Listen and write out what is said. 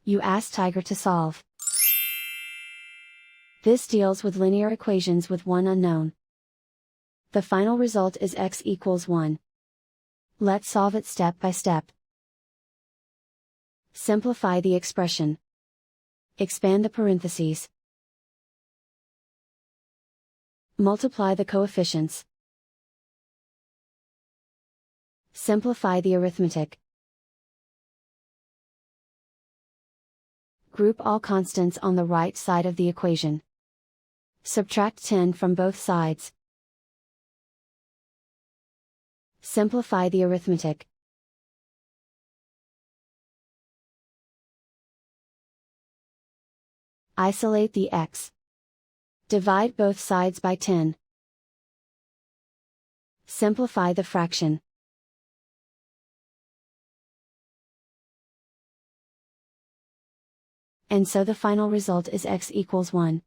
You ask Tiger to solve. This deals with linear equations with one unknown. The final result is x equals 1. Let's solve it step by step. Simplify the expression. Expand the parentheses. Multiply the coefficients. Simplify the arithmetic. Group all constants on the right side of the equation. Subtract 10 from both sides. Simplify the arithmetic. Isolate the x. Divide both sides by 10. Simplify the fraction. And so the final result is x equals 1.